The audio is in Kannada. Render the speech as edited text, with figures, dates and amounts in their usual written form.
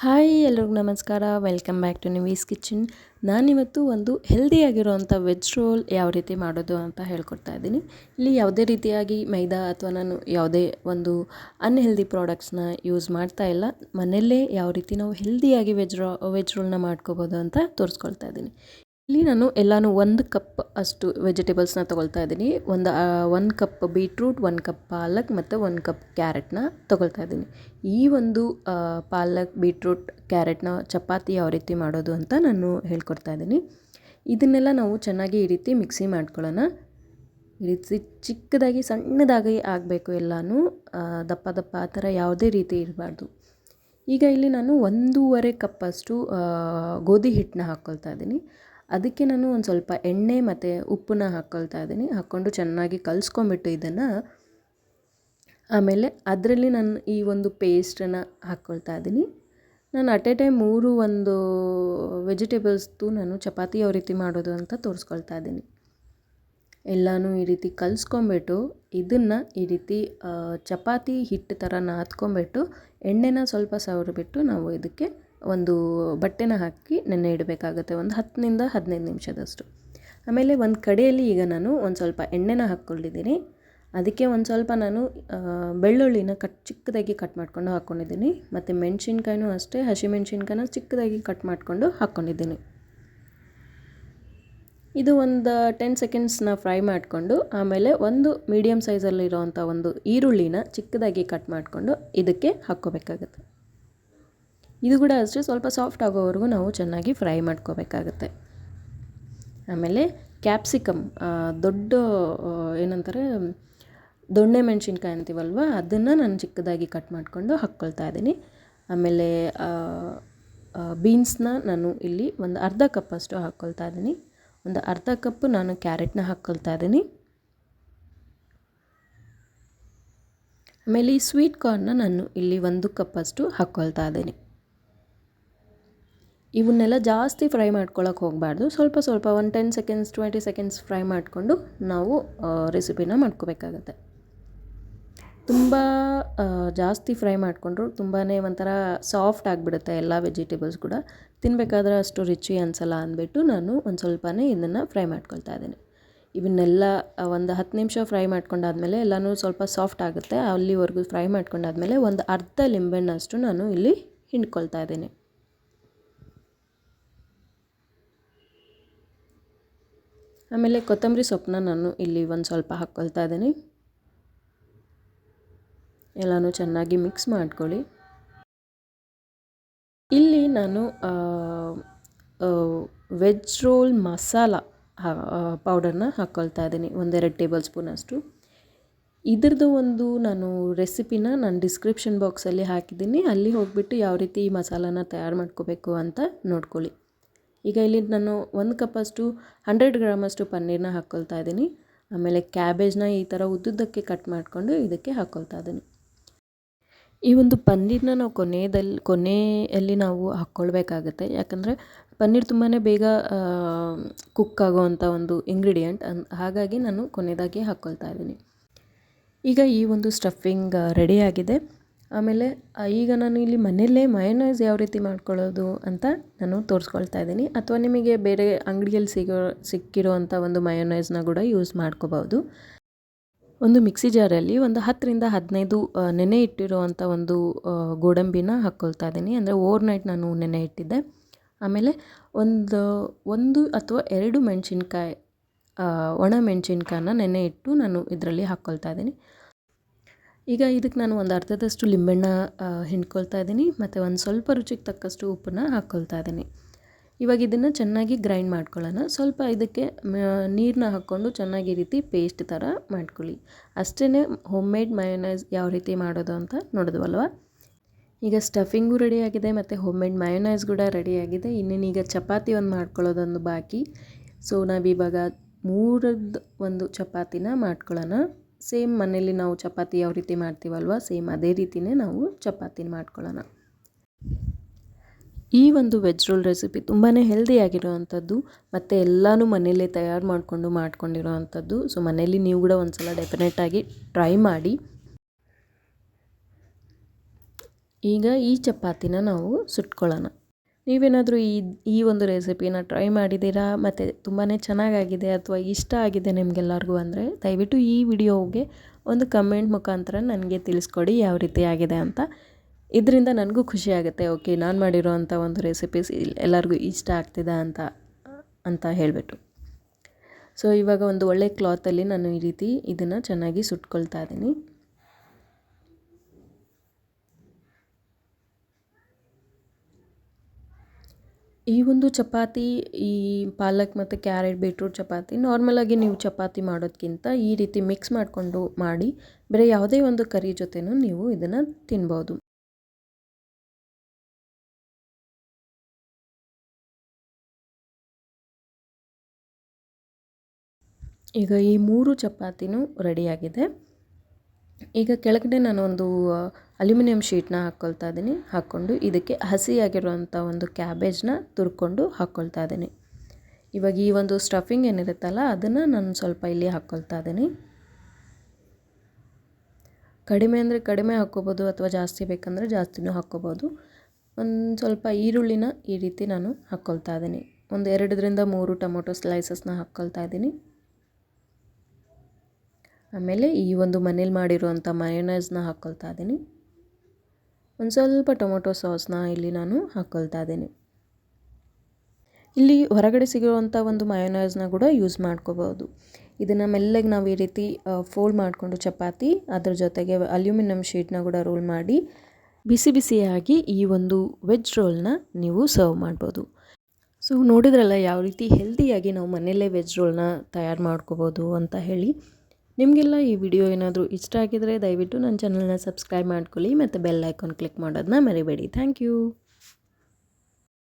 ಹಾಯ್ ಎಲ್ರಿಗೂ ನಮಸ್ಕಾರ. Welcome back to Nivi's kitchen. ನಾನಿವತ್ತು ಒಂದು ಹೆಲ್ದಿಯಾಗಿರೋವಂಥ ವೆಜ್ ರೋಲ್ ಯಾವ ರೀತಿ ಮಾಡೋದು ಅಂತ ಹೇಳ್ಕೊಡ್ತಾ ಇದ್ದೀನಿ. ಇಲ್ಲಿ ಯಾವುದೇ ರೀತಿಯಾಗಿ ಮೈದಾ ಅಥವಾ ನಾನು ಯಾವುದೇ ಒಂದು ಅನ್‌ಹೆಲ್ದಿ ಪ್ರಾಡಕ್ಟ್ಸ್ನ ಯೂಸ್ ಮಾಡ್ತಾ ಇಲ್ಲ. ಮನೆಯಲ್ಲೇ ಯಾವ ರೀತಿ ನಾವು ಹೆಲ್ದಿಯಾಗಿ ವೆಜ್ ರೋಲ್ನ ಮಾಡ್ಕೋಬೋದು ಅಂತ ತೋರಿಸ್ಕೊಳ್ತಾ ಇದ್ದೀನಿ. ಇಲ್ಲಿ ನಾನು ಎಲ್ಲಾನು 1 ಕಪ್ ಅಷ್ಟು ವೆಜಿಟೇಬಲ್ಸ್ನ ತೊಗೊಳ್ತಾ ಇದ್ದೀನಿ. 1 ಕಪ್ ಬೀಟ್ರೂಟ್, 1 ಕಪ್ ಪಾಲಕ್ ಮತ್ತು 1 ಕಪ್ ಕ್ಯಾರೆಟ್ನ ತೊಗೊಳ್ತಾ ಇದ್ದೀನಿ. ಈ ಒಂದು ಪಾಲಕ್, ಬೀಟ್ರೂಟ್, ಕ್ಯಾರೆಟ್ನ ಚಪಾತಿ ಯಾವ ರೀತಿ ಮಾಡೋದು ಅಂತ ನಾನು ಹೇಳ್ಕೊಡ್ತಾ ಇದ್ದೀನಿ. ಇದನ್ನೆಲ್ಲ ನಾವು ಚೆನ್ನಾಗಿ ಈ ರೀತಿ ಮಿಕ್ಸಿ ಮಾಡ್ಕೊಳ್ಳೋಣ. ಈ ರೀತಿ ಚಿಕ್ಕದಾಗಿ ಸಣ್ಣದಾಗಿ ಆಗಬೇಕು ಎಲ್ಲನೂ, ದಪ್ಪ ದಪ್ಪ ಆ ಥರ ಯಾವುದೇ ರೀತಿ ಇರಬಾರ್ದು. ಈಗ ಇಲ್ಲಿ ನಾನು 1.5 ಕಪ್ಪಷ್ಟು ಗೋಧಿ ಹಿಟ್ಟನ್ನ ಹಾಕ್ಕೊಳ್ತಾ ಇದ್ದೀನಿ. ಅದಕ್ಕೆ ನಾನು ಒಂದು ಸ್ವಲ್ಪ ಎಣ್ಣೆ ಮತ್ತು ಉಪ್ಪನ್ನ ಹಾಕ್ಕೊಳ್ತಾ ಇದ್ದೀನಿ. ಹಾಕ್ಕೊಂಡು ಚೆನ್ನಾಗಿ ಕಲಿಸ್ಕೊಂಬಿಟ್ಟು ಇದನ್ನು ಆಮೇಲೆ ಅದರಲ್ಲಿ ನಾನು ಈ ಒಂದು ಪೇಸ್ಟನ್ನು ಹಾಕ್ಕೊಳ್ತಾ ಇದ್ದೀನಿ. ನಾನು ಅಟ್ ಎ ಟೈಮ್ 3 ವೆಜಿಟೇಬಲ್ಸ್ದು ನಾನು ಚಪಾತಿ ಯಾವ ರೀತಿ ಮಾಡೋದು ಅಂತ ತೋರಿಸ್ಕೊಳ್ತಾ ಇದ್ದೀನಿ. ಎಲ್ಲನೂ ಈ ರೀತಿ ಕಲಿಸ್ಕೊಂಬಿಟ್ಟು ಇದನ್ನು ಈ ರೀತಿ ಚಪಾತಿ ಹಿಟ್ಟು ಥರ ನಾದ್ಕೊಂಬಿಟ್ಟು ಎಣ್ಣೆನ ಸ್ವಲ್ಪ ಸವರಿಬಿಟ್ಟು ನಾವು ಇದಕ್ಕೆ ಒಂದು ಬಟ್ಟೆನ ಹಾಕಿ ನೆನೆ ಇಡಬೇಕಾಗುತ್ತೆ, ಒಂದು 10ನಿಂದ 15 ನಿಮಿಷದಷ್ಟು. ಆಮೇಲೆ ಒಂದು ಕಡೆಯಲ್ಲಿ ಈಗ ನಾನು ಒಂದು ಸ್ವಲ್ಪ ಎಣ್ಣೆನ ಹಾಕ್ಕೊಂಡಿದ್ದೀನಿ. ಅದಕ್ಕೆ ಒಂದು ಸ್ವಲ್ಪ ನಾನು ಬೆಳ್ಳುಳ್ಳಿನ ಚಿಕ್ಕದಾಗಿ ಕಟ್ ಮಾಡ್ಕೊಂಡು ಹಾಕ್ಕೊಂಡಿದ್ದೀನಿ. ಮತ್ತು ಮೆಣಸಿನ್ಕಾಯಿನೂ ಅಷ್ಟೇ, ಹಸಿಮೆಣ್ಸಿನ್ಕಾಯಿನ ಚಿಕ್ಕದಾಗಿ ಕಟ್ ಮಾಡಿಕೊಂಡು ಹಾಕ್ಕೊಂಡಿದ್ದೀನಿ. ಇದು ಒಂದು 10 ಸೆಕೆಂಡ್ಸ್ನ ಫ್ರೈ ಮಾಡಿಕೊಂಡು ಆಮೇಲೆ ಒಂದು ಮೀಡಿಯಮ್ ಸೈಜಲ್ಲಿರೋವಂಥ ಒಂದು ಈರುಳ್ಳಿನ ಚಿಕ್ಕದಾಗಿ ಕಟ್ ಮಾಡಿಕೊಂಡು ಇದಕ್ಕೆ ಹಾಕ್ಕೋಬೇಕಾಗುತ್ತೆ. ಇದು ಕೂಡ ಅಷ್ಟೇ, ಸ್ವಲ್ಪ ಸಾಫ್ಟ್ ಆಗೋವರೆಗೂ ನಾವು ಚೆನ್ನಾಗಿ ಫ್ರೈ ಮಾಡ್ಕೋಬೇಕಾಗತ್ತೆ. ಆಮೇಲೆ ಕ್ಯಾಪ್ಸಿಕಮ್, ದೊಡ್ಡ ಏನಂತಾರೆ ದೊಣ್ಣೆ ಮೆಣಸಿನ್ಕಾಯಿ ಅಂತೀವಲ್ವ, ಅದನ್ನು ನಾನು ಚಿಕ್ಕದಾಗಿ ಕಟ್ ಮಾಡಿಕೊಂಡು ಹಾಕ್ಕೊಳ್ತಾ ಇದ್ದೀನಿ. ಆಮೇಲೆ ಬೀನ್ಸ್ನ ನಾನು ಇಲ್ಲಿ ಒಂದು ಅರ್ಧ ಕಪ್ಪಷ್ಟು ಹಾಕ್ಕೊಳ್ತಾ ಇದ್ದೀನಿ. ಒಂದು ಅರ್ಧ ಕಪ್ ನಾನು ಕ್ಯಾರೆಟ್ನ ಹಾಕ್ಕೊಳ್ತಾ ಇದ್ದೀನಿ. ಆಮೇಲೆ ಈ ಸ್ವೀಟ್ ಕಾರ್ನ್ನ ನಾನು ಇಲ್ಲಿ 1 ಕಪ್ಪಷ್ಟು ಹಾಕ್ಕೊಳ್ತಾ ಇದ್ದೀನಿ. ಇವನ್ನೆಲ್ಲ ಜಾಸ್ತಿ ಫ್ರೈ ಮಾಡ್ಕೊಳ್ಳೋಕೆ ಹೋಗಬಾರ್ದು. ಸ್ವಲ್ಪ ಸ್ವಲ್ಪ ಒಂದು 10 ಸೆಕೆಂಡ್ಸ್ 20 ಸೆಕೆಂಡ್ಸ್ ಫ್ರೈ ಮಾಡಿಕೊಂಡು ನಾವು ರೆಸಿಪಿನ ಮಾಡ್ಕೋಬೇಕಾಗತ್ತೆ. ತುಂಬ ಜಾಸ್ತಿ ಫ್ರೈ ಮಾಡಿಕೊಂಡ್ರು ತುಂಬಾ ಒಂಥರ ಸಾಫ್ಟ್ ಆಗಿಬಿಡುತ್ತೆ ಎಲ್ಲ ವೆಜಿಟೇಬಲ್ಸ್ ಕೂಡ. ತಿನ್ನಬೇಕಾದ್ರೆ ಅಷ್ಟು ರುಚಿ ಅನಿಸಲ್ಲ ಅಂದ್ಬಿಟ್ಟು ನಾನು ಒಂದು ಸ್ವಲ್ಪನೇ ಇದನ್ನು ಫ್ರೈ ಮಾಡ್ಕೊಳ್ತಾ ಇದ್ದೀನಿ. ಇವನ್ನೆಲ್ಲ ಒಂದು 10 ನಿಮಿಷ ಫ್ರೈ ಮಾಡ್ಕೊಂಡಾದ್ಮೇಲೆ ಎಲ್ಲನೂ ಸ್ವಲ್ಪ ಸಾಫ್ಟ್ ಆಗುತ್ತೆ. ಅಲ್ಲಿವರೆಗೂ ಫ್ರೈ ಮಾಡ್ಕೊಂಡಾದ್ಮೇಲೆ ಒಂದು ಅರ್ಧ ಲಿಂಬೆಹಣ್ಣಷ್ಟು ನಾನು ಇಲ್ಲಿ ಹಿಂಡ್ಕೊಳ್ತಾ ಇದ್ದೀನಿ. ಆಮೇಲೆ ಕೊತ್ತಂಬರಿ ಸೊಪ್ಪನ್ನ ನಾನು ಇಲ್ಲಿ ಒಂದು ಸ್ವಲ್ಪ ಹಾಕ್ಕೊಳ್ತಾ ಇದ್ದೀನಿ. ಎಲ್ಲನೂ ಚೆನ್ನಾಗಿ ಮಿಕ್ಸ್ ಮಾಡ್ಕೊಳ್ಳಿ. ಇಲ್ಲಿ ನಾನು ವೆಜ್ ರೋಲ್ ಮಸಾಲ ಪೌಡರ್ನ ಹಾಕ್ಕೊಳ್ತಾ ಇದ್ದೀನಿ, 1-2 ಟೇಬಲ್ ಸ್ಪೂನಷ್ಟು. ಇದ್ರದ್ದು ಒಂದು ನಾನು ರೆಸಿಪಿನ ನಾನು ಡಿಸ್ಕ್ರಿಪ್ಷನ್ ಬಾಕ್ಸಲ್ಲಿ ಹಾಕಿದ್ದೀನಿ. ಅಲ್ಲಿ ಹೋಗಿಬಿಟ್ಟು ಯಾವ ರೀತಿ ಈ ಮಸಾಲಾನ ತಯಾರು ಮಾಡ್ಕೋಬೇಕು ಅಂತ ನೋಡ್ಕೊಳ್ಳಿ. ಈಗ ಇಲ್ಲಿ ನಾನು 1 ಕಪ್ಪಷ್ಟು 100 ಗ್ರಾಮಷ್ಟು ಪನ್ನೀರನ್ನ ಹಾಕ್ಕೊಳ್ತಾ ಇದ್ದೀನಿ. ಆಮೇಲೆ ಕ್ಯಾಬೇಜ್ನ ಈ ಥರ ಉದ್ದುದ್ದಕ್ಕೆ ಕಟ್ ಮಾಡಿಕೊಂಡು ಇದಕ್ಕೆ ಹಾಕ್ಕೊಳ್ತಾ ಇದ್ದೀನಿ. ಈ ಒಂದು ಪನ್ನೀರನ್ನ ನಾವು ಕೊನೆಯಲ್ಲಿ ನಾವು ಹಾಕ್ಕೊಳ್ಬೇಕಾಗತ್ತೆ. ಯಾಕಂದರೆ ಪನ್ನೀರ್ ತುಂಬಾ ಬೇಗ ಕುಕ್ ಆಗೋವಂಥ ಒಂದು ಇಂಗ್ರೀಡಿಯೆಂಟ್, ಹಾಗಾಗಿ ನಾನು ಕೊನೆಯದಾಗಿ ಹಾಕ್ಕೊಳ್ತಾ ಇದ್ದೀನಿ. ಈಗ ಈ ಒಂದು ಸ್ಟಫಿಂಗ್ ರೆಡಿಯಾಗಿದೆ. ಆಮೇಲೆ ಈಗ ನಾನು ಇಲ್ಲಿ ಮನೆಯಲ್ಲೇ ಮಯೋನೈಸ್ ಯಾವ ರೀತಿ ಮಾಡ್ಕೊಳ್ಳೋದು ಅಂತ ನಾನು ತೋರಿಸ್ಕೊಳ್ತಾ ಇದ್ದೀನಿ. ಅಥವಾ ನಿಮಗೆ ಬೇರೆ ಅಂಗಡಿಯಲ್ಲಿ ಸಿಕ್ಕಿರೋವಂಥ ಒಂದು ಮಯೋನೈಸ್ನ ಕೂಡ ಯೂಸ್ ಮಾಡ್ಕೋಬೋದು. ಒಂದು ಮಿಕ್ಸಿ ಜಾರಲ್ಲಿ ಒಂದು 10ರಿಂದ 15 ನೆನೆ ಇಟ್ಟಿರುವಂಥ ಒಂದು ಗೋಡಂಬಿನ ಹಾಕ್ಕೊಳ್ತಾ ಇದ್ದೀನಿ. ಅಂದರೆ ಓವರ್ನೈಟ್ ನಾನು ನೆನೆ ಇಟ್ಟಿದ್ದೆ. ಆಮೇಲೆ ಒಂದು ಅಥವಾ 2 ಮೆಣಸಿನ್ಕಾಯಿ, ಒಣ ಮೆಣಸಿನ್ಕಾಯನ್ನ ನೆನೆ ಇಟ್ಟು ನಾನು ಇದರಲ್ಲಿ ಹಾಕ್ಕೊಳ್ತಾ ಇದ್ದೀನಿ. ಈಗ ಇದಕ್ಕೆ ನಾನು ಒಂದು ಅರ್ಧದಷ್ಟು ಲಿಂಬೆಹಣ್ಣ ಹಿಂಡ್ಕೊಳ್ತಾ ಇದ್ದೀನಿ. ಮತ್ತು ಒಂದು ಸ್ವಲ್ಪ ರುಚಿಗೆ ತಕ್ಕಷ್ಟು ಉಪ್ಪನ್ನ ಹಾಕ್ಕೊಳ್ತಾ ಇದ್ದೀನಿ. ಇವಾಗ ಇದನ್ನು ಚೆನ್ನಾಗಿ ಗ್ರೈಂಡ್ ಮಾಡ್ಕೊಳ್ಳೋಣ. ಸ್ವಲ್ಪ ಇದಕ್ಕೆ ನೀರನ್ನ ಹಾಕ್ಕೊಂಡು ಚೆನ್ನಾಗಿ ಈ ರೀತಿ ಪೇಸ್ಟ್ ಥರ ಮಾಡ್ಕೊಳ್ಳಿ. ಅಷ್ಟೇ ಹೋಮ್ ಮೇಡ್ ಮಯೋನೈಸ್ ಯಾವ ರೀತಿ ಮಾಡೋದು ಅಂತ ನೋಡಿದ್ವಲ್ವ. ಈಗ ಸ್ಟಫಿಂಗು ರೆಡಿಯಾಗಿದೆ ಮತ್ತು ಹೋಮ್ ಮೇಡ್ ಮಯೋನೈಸ್ ಕೂಡ ರೆಡಿಯಾಗಿದೆ. ಇನ್ನೇನೀಗ ಚಪಾತಿ ಒಂದು ಮಾಡ್ಕೊಳ್ಳೋದೊಂದು ಬಾಕಿ. ಸೊ ನಾವಿವಾಗ 3 ಒಂದು ಚಪಾತಿನ ಮಾಡ್ಕೊಳ್ಳೋಣ. ಸೇಮ್ ಮನೇಲಿ ನಾವು ಚಪಾತಿ ಯಾವ ರೀತಿ ಮಾಡ್ತೀವಲ್ವ, ಸೇಮ್ ಅದೇ ರೀತಿಯೇ ನಾವು ಚಪಾತಿನ ಮಾಡ್ಕೊಳ್ಳೋಣ. ಈ ಒಂದು ವೆಜ್ ರೋಲ್ ರೆಸಿಪಿ ತುಂಬಾ ಹೆಲ್ದಿಯಾಗಿರೋವಂಥದ್ದು ಮತ್ತು ಎಲ್ಲನೂ ಮನೆಯಲ್ಲೇ ತಯಾರು ಮಾಡ್ಕೊಂಡಿರೋವಂಥದ್ದು. ಸೊ ಮನೇಲಿ ನೀವು ಕೂಡ ಒಂದು ಸಲ ಡೆಫಿನೆಟಾಗಿ ಟ್ರೈ ಮಾಡಿ. ಈಗ ಈ ಚಪಾತಿನ ನಾವು ಸುಟ್ಕೊಳ್ಳೋಣ. ನೀವೇನಾದರೂ ಈ ಒಂದು ರೆಸಿಪಿನ ಟ್ರೈ ಮಾಡಿದ್ದೀರಾ ಮತ್ತು ತುಂಬಾ ಚೆನ್ನಾಗಾಗಿದೆ ಅಥವಾ ಇಷ್ಟ ಆಗಿದೆ ನಿಮಗೆಲ್ಲರಿಗೂ ಅಂದರೆ ದಯವಿಟ್ಟು ಈ ವಿಡಿಯೋಗೆ ಒಂದು ಕಮೆಂಟ್ ಮುಖಾಂತರ ನನಗೆ ತಿಳಿಸ್ಕೊಡಿ ಯಾವ ರೀತಿ ಆಗಿದೆ ಅಂತ. ಇದರಿಂದ ನನಗೂ ಖುಷಿ ಆಗುತ್ತೆ, ಓಕೆ ನಾನು ಮಾಡಿರೋ ಅಂಥ ಒಂದು ರೆಸಿಪೀಸ್ ಎಲ್ಲರಿಗೂ ಇಷ್ಟ ಆಗ್ತಿದೆ ಅಂತ ಹೇಳಿಬಿಟ್ಟು. ಸೊ ಇವಾಗ ಒಂದು ಒಳ್ಳೆ ಕ್ಲಾತಲ್ಲಿ ನಾನು ಈ ರೀತಿ ಇದನ್ನು ಚೆನ್ನಾಗಿ ಸುಟ್ಕೊಳ್ತಾ ಇದ್ದೀನಿ. ಈ ಒಂದು ಚಪಾತಿ, ಈ ಪಾಲಕ್ ಮತ್ತು ಕ್ಯಾರೆಟ್ ಬೀಟ್ರೂಟ್ ಚಪಾತಿ ನಾರ್ಮಲಾಗಿ ನೀವು ಚಪಾತಿ ಮಾಡೋದಕ್ಕಿಂತ ಈ ರೀತಿ ಮಿಕ್ಸ್ ಮಾಡಿಕೊಂಡು ಮಾಡಿ ಬೇರೆ ಯಾವುದೇ ಒಂದು ಕರಿ ಜೊತೆನೂ ನೀವು ಇದನ್ನು ತಿನ್ಬೋದು. ಈಗ ಈ 3 ಚಪಾತಿನೂ ರೆಡಿಯಾಗಿದೆ. ಈಗ ಕೆಳಗಡೆ ನಾನೊಂದು ಅಲ್ಯೂಮಿನಿಯಂ ಶೀಟ್ನ ಹಾಕ್ಕೊಳ್ತಾ ಇದ್ದೀನಿ. ಹಾಕ್ಕೊಂಡು ಇದಕ್ಕೆ ಹಸಿಯಾಗಿರುವಂಥ ಒಂದು ಕ್ಯಾಬೇಜ್ನ ತುರ್ಕೊಂಡು ಹಾಕ್ಕೊಳ್ತಾ ಇದ್ದೀನಿ. ಇವಾಗ ಈ ಒಂದು ಸ್ಟಫಿಂಗ್ ಏನಿರುತ್ತಲ್ಲ ಅದನ್ನು ನಾನು ಸ್ವಲ್ಪ ಇಲ್ಲಿ ಹಾಕ್ಕೊಳ್ತಾ ಇದ್ದೀನಿ. ಕಡಿಮೆ ಅಂದರೆ ಕಡಿಮೆ ಹಾಕ್ಕೋಬೋದು ಅಥವಾ ಜಾಸ್ತಿ ಬೇಕಂದರೆ ಜಾಸ್ತಿನೂ ಹಾಕ್ಕೋಬೋದು. ಒಂದು ಸ್ವಲ್ಪ ಈರುಳ್ಳಿನ ಈ ರೀತಿ ನಾನು ಹಾಕ್ಕೊಳ್ತಾ ಇದ್ದೀನಿ. ಒಂದು 2ರಿಂದ 3 ಟೊಮೊಟೊ ಸ್ಲೈಸಸ್ನ ಹಾಕ್ಕೊಳ್ತಾ ಇದ್ದೀನಿ. ಆಮೇಲೆ ಈ ಒಂದು ಮನೇಲಿ ಮಾಡಿರುವಂಥ ಮಯೋನೈಸ್ನ ಹಾಕ್ಕೊಳ್ತಾ ಇದ್ದೀನಿ. ಒಂದು ಸ್ವಲ್ಪ ಟೊಮೊಟೊ ಸಾಸ್ನ ಇಲ್ಲಿ ನಾನು ಹಾಕ್ಕೊಳ್ತಾ ಇದ್ದೀನಿ. ಇಲ್ಲಿ ಹೊರಗಡೆ ಸಿಗುವಂಥ ಒಂದು ಮಯೋನೈಸ್ನ ಕೂಡ ಯೂಸ್ ಮಾಡ್ಕೋಬೋದು. ಇದನ್ನು ಮೆಲ್ಲಗೆ ನಾವು ಈ ರೀತಿ ಫೋಲ್ಡ್ ಮಾಡಿಕೊಂಡು ಚಪಾತಿ ಅದ್ರ ಜೊತೆಗೆ ಅಲ್ಯೂಮಿನಿಯಂ ಶೀಟ್ನ ಕೂಡ ರೋಲ್ ಮಾಡಿ ಬಿಸಿ ಬಿಸಿಯಾಗಿ ಈ ಒಂದು ವೆಜ್ ರೋಲ್ನ ನೀವು ಸರ್ವ್ ಮಾಡ್ಬೋದು. ಸೊ ನೋಡಿದ್ರಲ್ಲ ಯಾವ ರೀತಿ ಹೆಲ್ದಿಯಾಗಿ ನಾವು ಮನೆಯಲ್ಲೇ ವೆಜ್ ರೋಲ್ನ ತಯಾರು ಮಾಡ್ಕೋಬೋದು ಅಂತ ಹೇಳಿ. ನಿಮಗೆಲ್ಲ ಈ ವಿಡಿಯೋ ಏನಾದರೂ ಇಷ್ಟ ಆಗಿದರೆ ದಯವಿಟ್ಟು ನನ್ನ ಚಾನಲ್ನ ಸಬ್ಸ್ಕ್ರೈಬ್ ಮಾಡ್ಕೊಳ್ಳಿ ಮತ್ತು ಬೆಲ್ ಐಕಾನ್ ಕ್ಲಿಕ್ ಮಾಡೋದನ್ನ ಮರಿಬೇಡಿ. Thank you.